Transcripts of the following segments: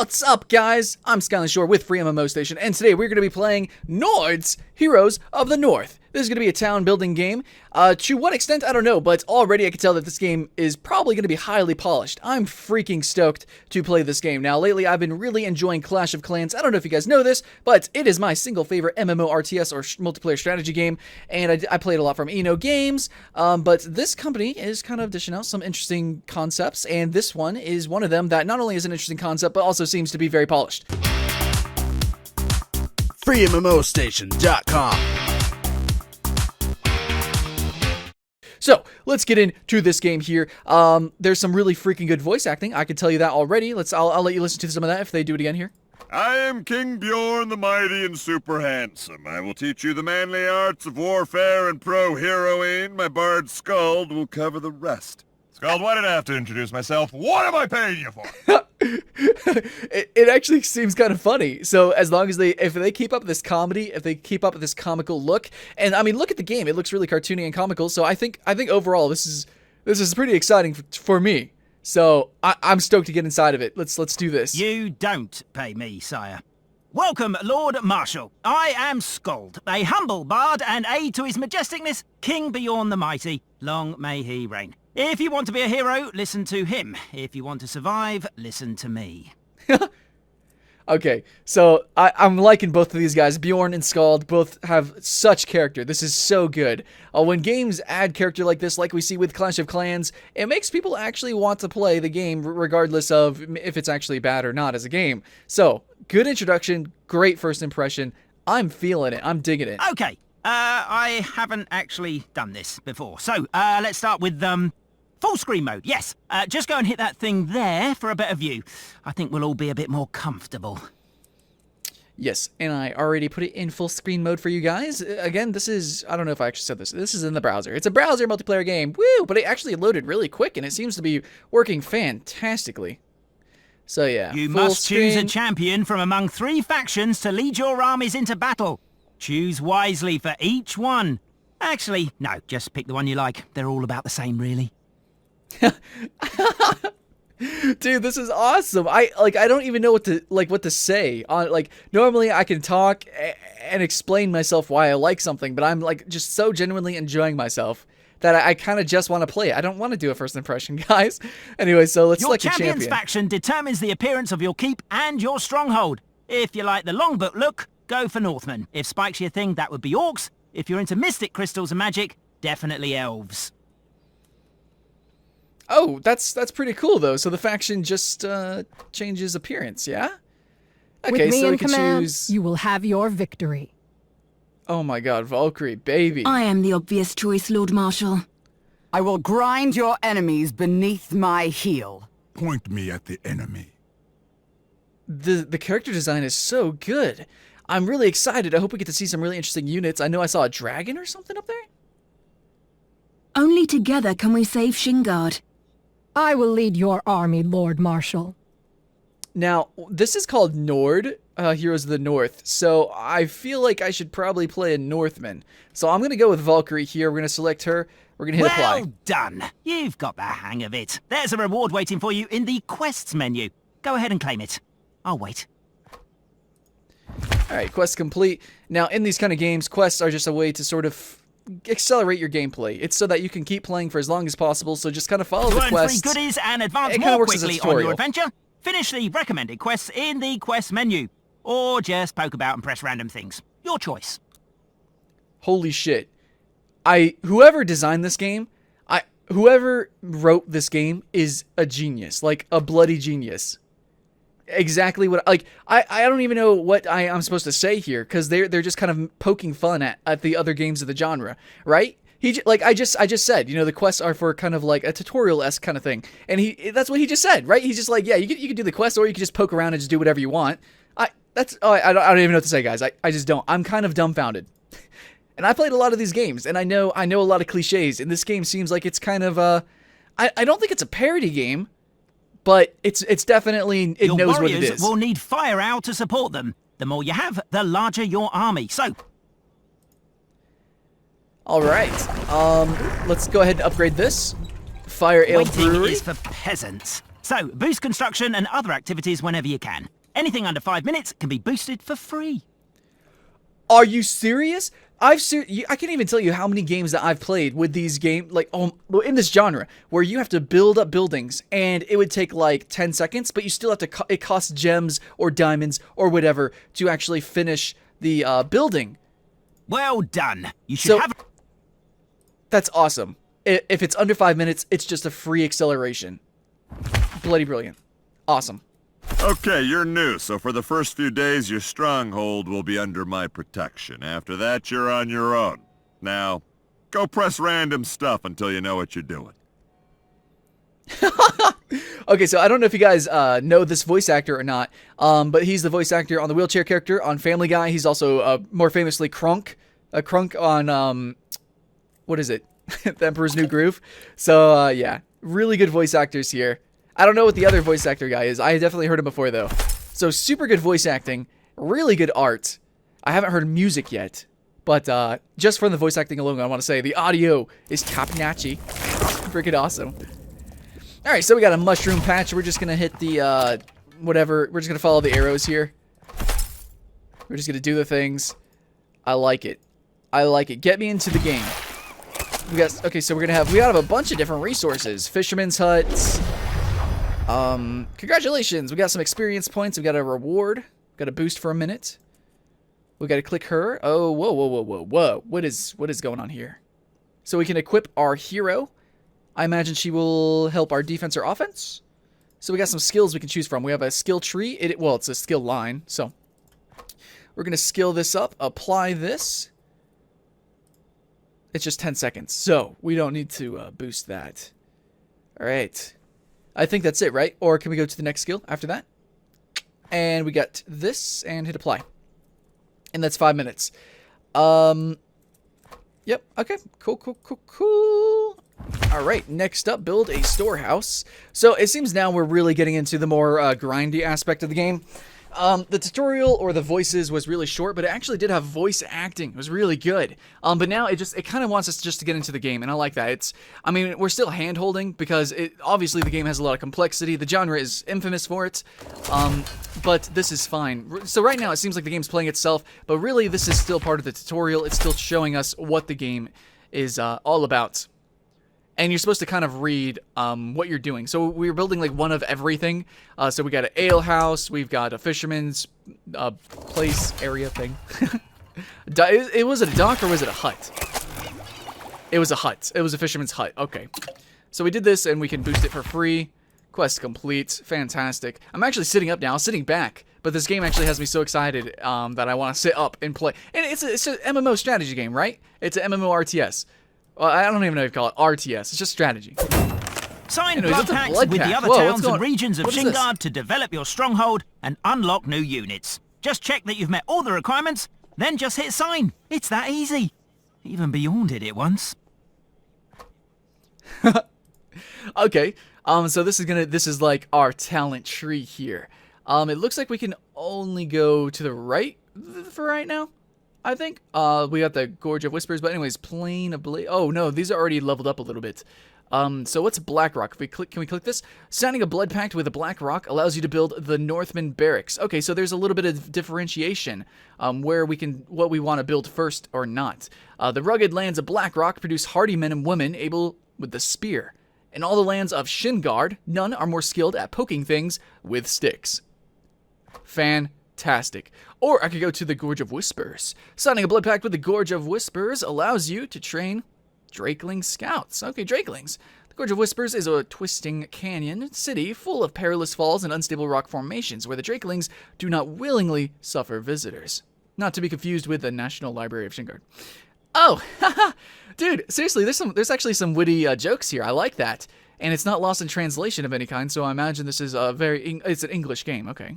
What's up, guys? I'm Skyline Shore with FreeMMOStation, and today we're going to be playing Nords, Heroes of the North. This is going to be a town building game. To what extent, I don't know, but already I can tell that this game is probably going to be highly polished. I'm freaking stoked to play this game. Now, lately I've been really enjoying Clash of Clans. I don't know if you guys know this, but it is my single favorite MMO RTS or multiplayer strategy game, and I played a lot from Games, but this company is kind of dishing out some interesting concepts, and this one is one of them that not only is an interesting concept, but also seems to be very polished. FreeMMOStation.com. So, let's get into this game here. There's some really freaking good voice acting. I can tell you that already. I'll let you listen to some of that if they do it again here. I am King Bjorn the Mighty and Super Handsome. I will teach you the manly arts of warfare and pro-heroing. My bard Skald will cover the rest. Skald, why did I have to introduce myself? What am I paying you for? It actually seems kind of funny. So as long as if they keep up this comedy, if they keep up this comical look, and I mean, look at the game, it looks really cartoony and comical. So I think overall this is pretty exciting for me. So I'm stoked to get inside of it. Let's do this. You don't pay me, sire. Welcome, Lord Marshal. I am Skald, a humble bard and aide to His Majesticness, King Bjorn the Mighty. Long may he reign. If you want to be a hero, listen to him. If you want to survive, listen to me. Okay, so I'm liking both of these guys. Bjorn and Skald both have such character. This is so good. When games add character like this, like we see with Clash of Clans, it makes people actually want to play the game regardless of if it's actually bad or not as a game. So, good introduction, great first impression. I'm feeling it. I'm digging it. Okay, I haven't actually done this before. So, let's start with, full screen mode, yes. Just go and hit that thing there for a better view. I think we'll all be a bit more comfortable. Yes, and I already put it in full screen mode for you guys. Again, this is, I don't know if I actually said this. This is in the browser. It's a browser multiplayer game. Woo! But it actually loaded really quick, and it seems to be working fantastically. So yeah, you must choose a champion from among 3 factions to lead your armies into battle. Choose wisely for each one. Actually, no, just pick the one you like. They're all about the same, really. Dude, this is awesome. I don't even know what to say. Normally I can talk and explain myself why I like something, but I'm just so genuinely enjoying myself that I kind of just want to play it. I don't want to do a first impression, guys. Anyway, so let's select a champion. Your champion's faction determines the appearance of your keep and your stronghold. If you like the longboat look, go for Northmen. If Spike's your thing, that would be Orcs. If you're into mystic crystals and magic, definitely Elves. Oh, that's pretty cool though. So the faction just changes appearance, yeah? Okay, with me so in we can command, choose. you will have your victory. Oh my God, Valkyrie, baby. I am the obvious choice, Lord Marshal. I will grind your enemies beneath my heel. Point me at the enemy. The character design is so good. I'm really excited. I hope we get to see some really interesting units. I know I saw a dragon or something up there. Only together can we save Shingard. I will lead your army, Lord Marshal. Now, this is called Nord, Heroes of the North, so I feel like I should probably play a Northman. So I'm going to go with Valkyrie here. We're going to select her. We're going to hit apply. Well done. You've got the hang of it. There's a reward waiting for you in the quests menu. Go ahead and claim it. I'll wait. Alright, quest complete. Now, in these kind of games, quests are just a way to sort of accelerate your gameplay. It's so that you can keep playing for as long as possible, so just kind of follow the quests. Free goodies and advance It kinda more works as a quickly on tutorial. your adventure. Finish the recommended quests in the quest menu. Or just poke about and press random things. Your choice. Holy shit. Whoever designed this game, whoever wrote this game is a genius. Like, a bloody genius. Exactly what, I don't even know what I'm supposed to say here, because they're just kind of poking fun at the other games of the genre, right? I just said, you know, the quests are for kind of like a tutorial-esque kind of thing, and that's what he just said, right? He's just like, yeah, you can do the quest, or you can just poke around and just do whatever you want. I don't even know what to say, guys. I just don't. I'm kind of dumbfounded. And I played a lot of these games, and I know a lot of cliches, and this game seems like it's kind of I don't think it's a parody game, but it's definitely, it knows what it is. Your warriors will need fire owl to support them. The more you have, the larger your army. So, all right. Let's go ahead and upgrade this. Fire Ale waiting Brewery. is for peasants. So, boost construction and other activities whenever you can. Anything under 5 minutes can be boosted for free. Are you serious? I can't even tell you how many games that I've played with these games, like, in this genre, where you have to build up buildings, and it would take, like, 10 seconds, but you still have to, it costs gems or diamonds or whatever to actually finish the building. Well done. You should have... That's awesome. If it's under 5 minutes, it's just a free acceleration. Bloody brilliant. Awesome. Okay, you're new, so for the first few days, your stronghold will be under my protection. After that, you're on your own. Now, go press random stuff until you know what you're doing. Okay, so I don't know if you guys know this voice actor or not, but he's the voice actor on the wheelchair character on Family Guy. He's also more famously Krunk. Krunk on, what is it? The Emperor's New Groove. So, yeah, really good voice actors here. I don't know what the other voice actor guy is. I definitely heard him before, though. So, super good voice acting. Really good art. I haven't heard music yet. But just from the voice acting alone, I want to say the audio is top-notchy. Freaking awesome. Alright, so we got a mushroom patch. We're just going to hit the, whatever. We're just going to follow the arrows here. We're just going to do the things. I like it. I like it. Get me into the game. Okay, so we have a bunch of different resources. Fisherman's huts. Congratulations. We got some experience points. We got a reward. Got a boost for a minute. We got to click her. Oh, whoa. What is going on here? So we can equip our hero. I imagine she will help our defense or offense. So we got some skills we can choose from. We have a skill tree. It's a skill line. So we're going to skill this up. Apply this. It's just 10 seconds. So we don't need to boost that. All right. I think that's it, right? Or can we go to the next skill after that? And we got this and hit apply. And that's 5 minutes. Yep. Okay. Cool. All right. Next up, build a storehouse. So it seems now we're really getting into the more grindy aspect of the game. The tutorial or the voices was really short, but it actually did have voice acting. It was really good. But now it kind of wants us just to get into the game, and I like that. I mean, we're still hand-holding because obviously the game has a lot of complexity. The genre is infamous for it, but this is fine. So right now it seems like the game's playing itself, but really this is still part of the tutorial. It's still showing us what the game is all about. And you're supposed to kind of read what you're doing. So we're building like one of everything. So we got an ale house. We've got a fisherman's place area thing. It was a dock or was it a hut? It was a hut. It was a fisherman's hut. Okay. So we did this and we can boost it for free. Quest complete. Fantastic. I'm actually sitting up now. Sitting back. But this game actually has me so excited that I want to sit up and play. And it's an MMO strategy game, right? It's an MMO RTS. Well, I don't even know if you call it RTS. It's just strategy. Sign blood pacts with the other towns and regions of Shingard to develop your stronghold and unlock new units. Just check that you've met all the requirements, then just hit sign. It's that easy. Even Beyond did it once. Okay. So this is like our talent tree here. It looks like we can only go to the right for right now. I think. We got the Gorge of Whispers, but anyways, Plain of Blaze. Oh no, these are already leveled up a little bit. So what's Blackrock? Can we click this? Signing a blood pact with a Blackrock allows you to build the Northman Barracks. Okay, so there's a little bit of differentiation what we want to build first or not. The rugged lands of Blackrock produce hardy men and women able with the spear. In all the lands of Shingard, none are more skilled at poking things with sticks. Fantastic. Or I could go to the Gorge of Whispers. Signing a blood pact with the Gorge of Whispers allows you to train Drakeling scouts. Okay, Drakelings. The Gorge of Whispers is a twisting canyon city full of perilous falls and unstable rock formations where the Drakelings do not willingly suffer visitors. Not to be confused with the National Library of Shingard. Oh, haha! Dude, seriously, there's actually some witty jokes here. I like that. And it's not lost in translation of any kind, so I imagine this is it's an English game. Okay.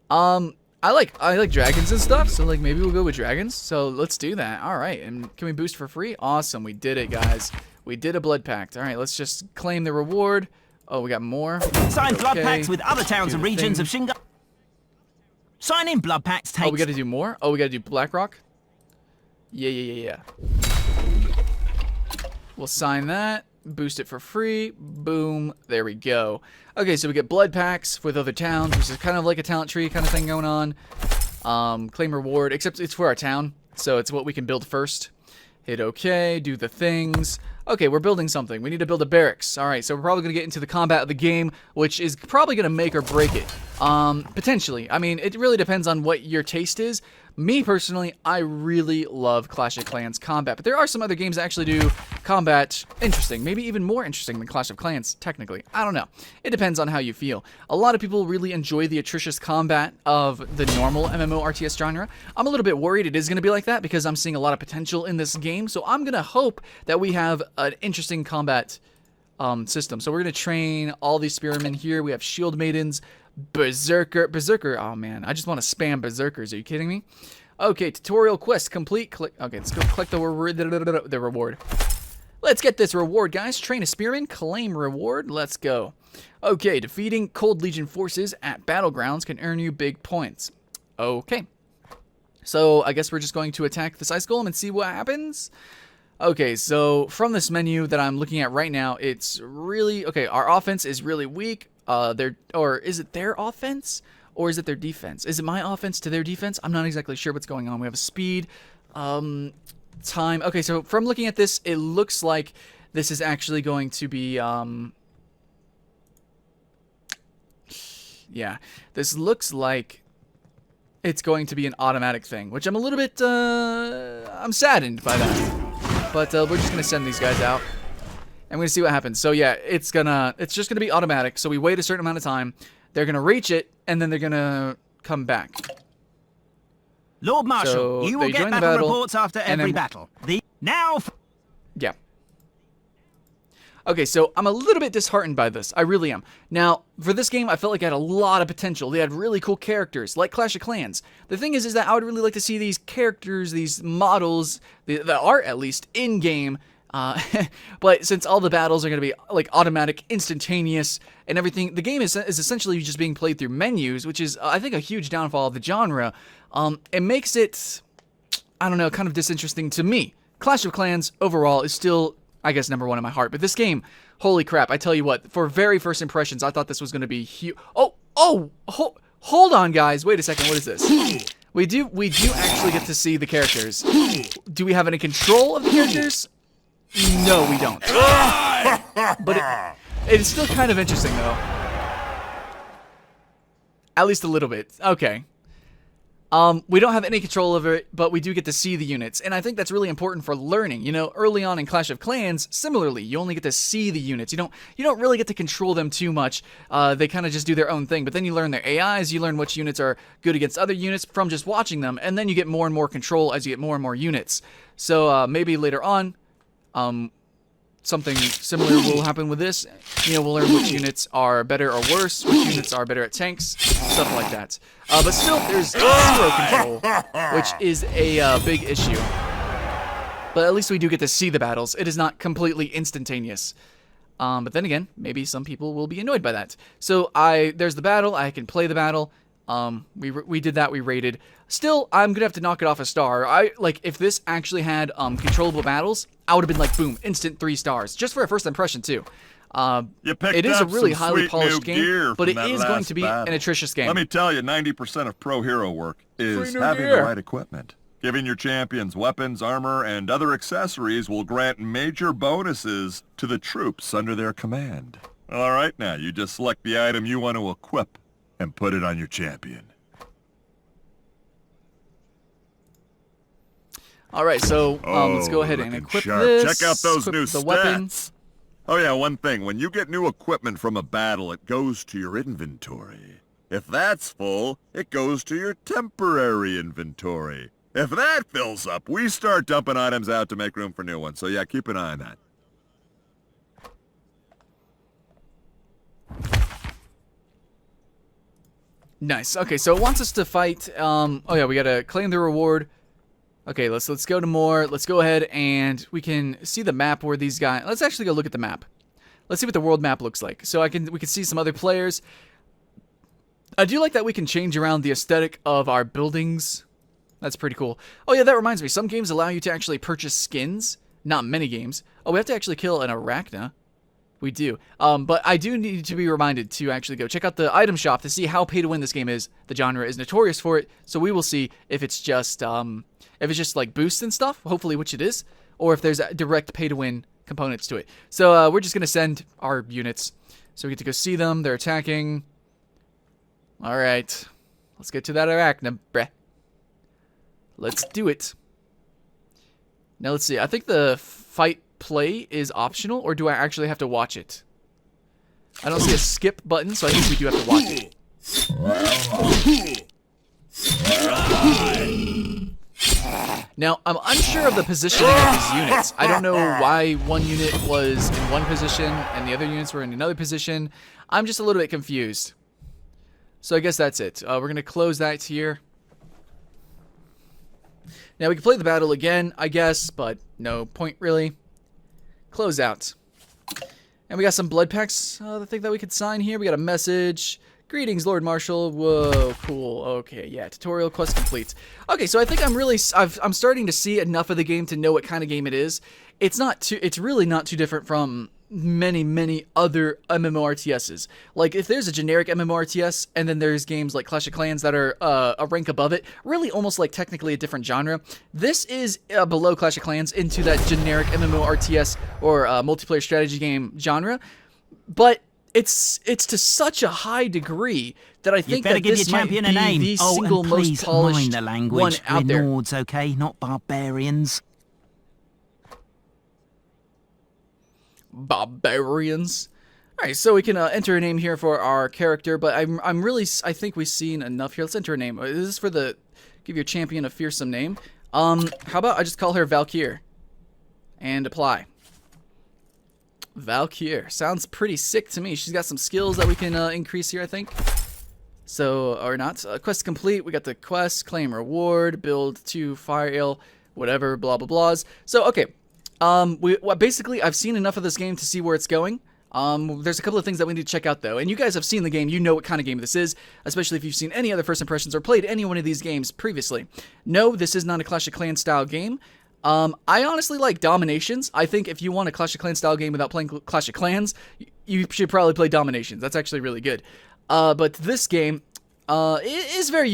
I like dragons and stuff, so like maybe we'll go with dragons. So let's do that. All right, and can we boost for free? Awesome, we did it, guys. We did a blood pact. All right, let's just claim the reward. Oh, we got more. Sign blood pacts with other towns and regions of Shingard. Signing blood pacts takes... Oh, we got to do more? Oh, we got to do Blackrock? Yeah. We'll sign that. boost it for free. Boom. There we go. Okay, so we get blood packs with other towns, which is kind of like a talent tree kind of thing going on. Claim reward, except it's for our town, so it's what we can build first. Hit OK, do the things. Okay, we're building something. We need to build a barracks. Alright, so we're probably going to get into the combat of the game, which is probably going to make or break it. Potentially. I mean, it really depends on what your taste is. Me, personally, I really love Clash of Clans combat, but there are some other games that actually do combat interesting. Maybe even more interesting than Clash of Clans, technically. I don't know. It depends on how you feel. A lot of people really enjoy the atrocious combat of the normal MMO RTS genre. I'm a little bit worried it is going to be like that because I'm seeing a lot of potential in this game, so I'm going to hope that we have an interesting combat system. So we're going to train all these spearmen here. We have shield maidens, berserker, oh man, I just want to spam berserkers. Are you kidding me? Okay, tutorial quest complete. Click. Okay, let's go collect the reward. Let's get this reward, guys. Train a spearman, claim reward. Let's go. Okay, defeating Cold Legion forces at battlegrounds can earn you big points. Okay, so I guess we're just going to attack this ice golem and see what happens. Okay, so from this menu that I'm looking at right now, it's really okay. Our offense is really weak. Or is it their offense or is it their defense? Is it my offense to their defense? I'm not exactly sure what's going on. We have a speed, time. Okay, so from looking at this, it looks like this is actually going to be, yeah, this looks like it's going to be an automatic thing, which I'm a little bit, I'm saddened by that. But we're just gonna send these guys out. I'm going to see what happens. So yeah, it's just going to be automatic. So we wait a certain amount of time. They're going to reach it, and then they're going to come back. Lord Marshal, So you will they get join the battle battle, reports after and every then- battle. Now... Yeah. Okay, so I'm a little bit disheartened by this. I really am. Now, for this game, I felt like it had a lot of potential. They had really cool characters, like Clash of Clans. The thing is that I would really like to see these characters, these models, the art at least, in-game. But since all the battles are going to be like automatic, instantaneous, and everything, the game is essentially just being played through menus, which is, I think, a huge downfall of the genre. It makes it, I don't know, kind of disinteresting to me. Clash of Clans, overall, is still, I guess, #1 in my heart. But this game, holy crap, I tell you what, for very first impressions, I thought this was going to be huge. Hold on, guys. Wait a second, what is this? We do actually get to see the characters. Do we have any control of the characters? No, we don't. But it's still kind of interesting, though. At least a little bit. Okay. We don't have any control over it, but we do get to see the units. And I think that's really important for learning. You know, early on in Clash of Clans, similarly, you only get to see the units. You don't really get to control them too much. They kind of just do their own thing. But then you learn their AIs, you learn which units are good against other units from just watching them, and then you get more and more control as you get more and more units. So maybe later on, something similar will happen with this. You know, we'll learn which units are better or worse, which units are better at tanks, stuff like that. But still, there's zero control, which is a big issue. But at least we do get to see the battles. It is not completely instantaneous. But then again, maybe some people will be annoyed by that. So there's the battle. I can play the battle. We did that. We rated. Still, I'm gonna have to knock it off a star. If this actually had controllable battles, I would have been like, boom, instant 3 stars, just for a first impression too. It is a really highly polished game, but it is going to be an atrocious game. Let me tell you, 90% of pro hero work is having the right equipment. Giving your champions weapons, armor, and other accessories will grant major bonuses to the troops under their command. All right, now you just select the item you want to equip and put it on your champion. All right, so let's go ahead and looking equip sharp. this. Check out those equip new the stats. weapon. Oh yeah, one thing. When you get new equipment from a battle, it goes to your inventory. If that's full, it goes to your temporary inventory. If that fills up, we start dumping items out to make room for new ones. So yeah, keep an eye on that. Nice. Okay, so it wants us to fight. Oh yeah, we gotta claim the reward. Okay, let's go to more. Let's go ahead and we can see the map where these guys. Let's actually go look at the map. Let's see what the world map looks like. So we can see some other players. I do like that we can change around the aesthetic of our buildings. That's pretty cool. Oh yeah, that reminds me. Some games allow you to actually purchase skins not many games. Oh, we have to actually kill an Arachna. We do. But I do need to be reminded to actually go check out the item shop to see how pay-to-win this game is. The genre is notorious for it, so we will see if it's just like boosts and stuff, hopefully, which it is, or if there's direct pay-to-win components to it. So we're just going to send our units. So we get to go see them. They're attacking. All right. Let's get to that Arachna, bruh. Let's do it. Now, let's see. I think the fight play is optional, or do I actually have to watch it? I don't see a skip button, so I think we do have to watch it. Now, I'm unsure of the positioning of these units. I don't know why one unit was in one position and the other units were in another position. I'm just a little bit confused. So I guess that's it. We're going to close that here. Now, we can play the battle again, I guess, but no point really. Close out. And we got some blood packs, I think that we could sign here. We got a message. Greetings, Lord Marshal. Whoa, cool. Okay, yeah, tutorial quest complete. Okay, so I think I'm starting to see enough of the game to know what kind of game it is. It's really not too different from many other MMORTSs. Like, if there's a generic MMORTS, and then there's games like Clash of Clans that are a rank above it, really almost like technically a different genre, this is below Clash of Clans into that generic MMORTS or multiplayer strategy game genre, but it's to such a high degree that I think that this might be the single most polished one out there. Nords, okay, not barbarians. Barbarians. All right, so we can enter a name here for our character, but I think we've seen enough here. Let's enter a name. This is for give your champion a fearsome name. How about I just call her Valkyr and apply. Valkyr sounds pretty sick to me. She's got some skills that we can increase here, I think. So, or not. Quest complete. We got the quest, claim reward, build 2 fire ale, whatever, blah blah blahs. So, okay. Basically, I've seen enough of this game to see where it's going. There's a couple of things that we need to check out, though. And you guys have seen the game. You know what kind of game this is, especially if you've seen any other first impressions or played any one of these games previously. No, this is not a Clash of Clans style game. I honestly like Dominations. I think if you want a Clash of Clans style game without playing Clash of Clans, you should probably play Dominations. That's actually really good. But this game, it's very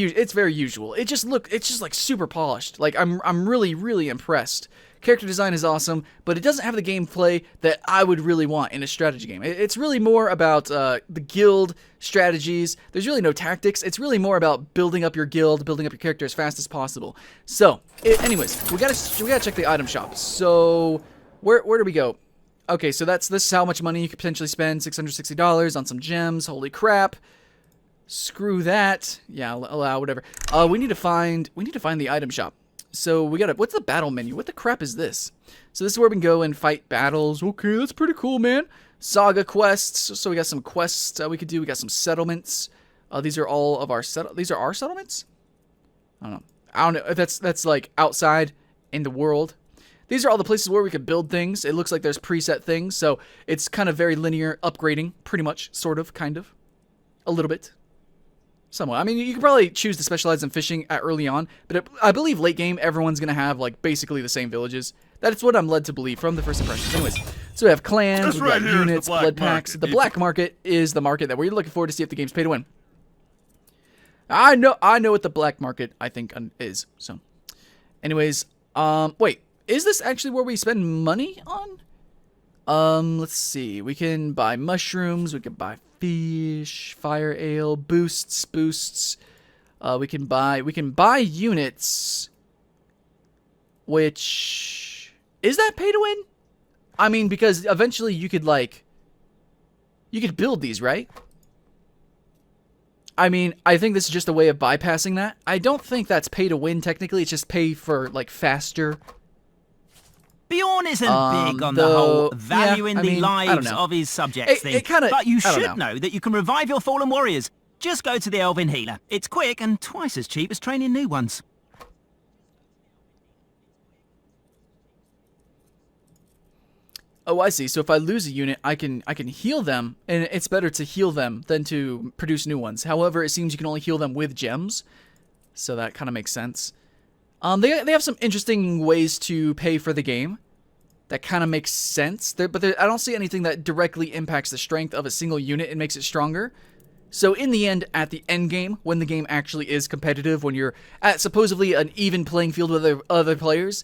usual. It's just like super polished. Like I'm really impressed. Character design is awesome, but it doesn't have the gameplay that I would really want in a strategy game. It's really more about the guild strategies. There's really no tactics. It's really more about building up your guild, building up your character as fast as possible. So, anyways, we gotta check the item shop. So, where do we go? Okay, so this is how much money you could potentially spend. $660 on some gems. Holy crap! Screw that. Yeah, allow whatever. We need to find the item shop. So we gotta, what's the battle menu? What the crap is this? So this is where we can go and fight battles. Okay, that's pretty cool, man. Saga Quests. So we got some quests we could do. We got some settlements. These are all of our these are our settlements? I don't know if that's like outside in the world. These are all the places where we could build things. It looks like there's preset things, so it's kind of very linear upgrading, pretty much, sort of, kind of. A little bit. Somewhat. I mean, you could probably choose to specialize in fishing early on, but I believe late game, everyone's going to have, like, basically the same villages. That's what I'm led to believe from the first impressions. Anyways, so we have clans, we've got units, blood packs. The black market is the market that we're looking for to see if the game's pay to win. I know what the black market, I think, is. So, anyways, wait, is this actually where we spend money on? Let's see. We can buy mushrooms. We can buy fish, fire ale, boosts. We can buy units. Which is that pay to win? I mean, because eventually you could build these, right? I mean, I think this is just a way of bypassing that. I don't think that's pay to win technically. It's just pay for like faster. Bjorn isn't big on the whole valuing the lives of his subjects thing, but you should know that you can revive your fallen warriors. Just go to the Elven Healer. It's quick and twice as cheap as training new ones. Oh, I see. So if I lose a unit, I can heal them, and it's better to heal them than to produce new ones. However, it seems you can only heal them with gems, so that kind of makes sense. They have some interesting ways to pay for the game. that kind of makes sense. But I don't see anything that directly impacts the strength of a single unit and makes it stronger. So in the end, at the end game, when the game actually is competitive, when you're at supposedly an even playing field with other players,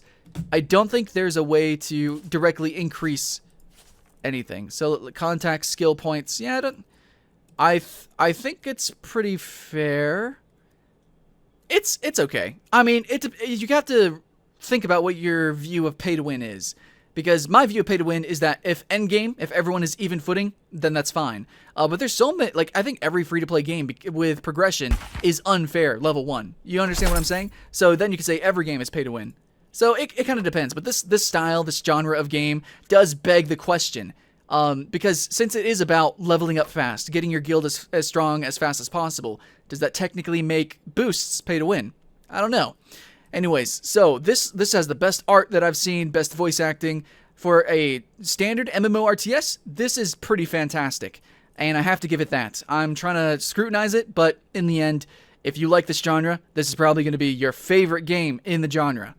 I don't think there's a way to directly increase anything. So contact, skill points, yeah, I think it's pretty fair. It's okay. I mean, you got to think about what your view of pay to win is. Because my view of pay to win is that if endgame, if everyone is even footing, then that's fine. But there's so many, like, I think every free-to-play game with progression is unfair, level 1. You understand what I'm saying? So then you can say every game is pay to win. So it kind of depends. But this style, this genre of game does beg the question. Because since it is about leveling up fast, getting your guild as strong as fast as possible, does that technically make boosts pay to win? I don't know. Anyways, so this has the best art that I've seen, best voice acting. For a standard MMORTS, this is pretty fantastic, and I have to give it that. I'm trying to scrutinize it, but in the end, if you like this genre, this is probably going to be your favorite game in the genre.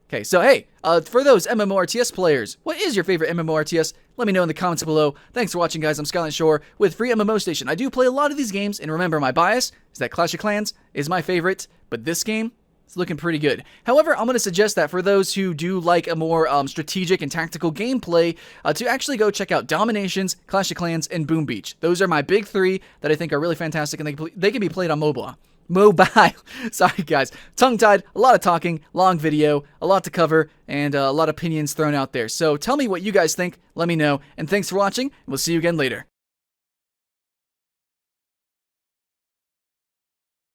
Okay, so hey, for those MMORTS players, what is your favorite MMORTS? Let me know in the comments below. Thanks for watching, guys. I'm Skyline Shore with FreeMMOStation. I do play a lot of these games, and remember, my bias is that Clash of Clans is my favorite, but this game, it's looking pretty good. However, I'm going to suggest that for those who do like a more strategic and tactical gameplay, to actually go check out Dominations, Clash of Clans, and Boom Beach. Those are my big 3 that I think are really fantastic, and they can be played on mobile. Sorry, guys. Tongue-tied, a lot of talking, long video, a lot to cover, and a lot of opinions thrown out there. So tell me what you guys think. Let me know, and thanks for watching. We'll see you again later.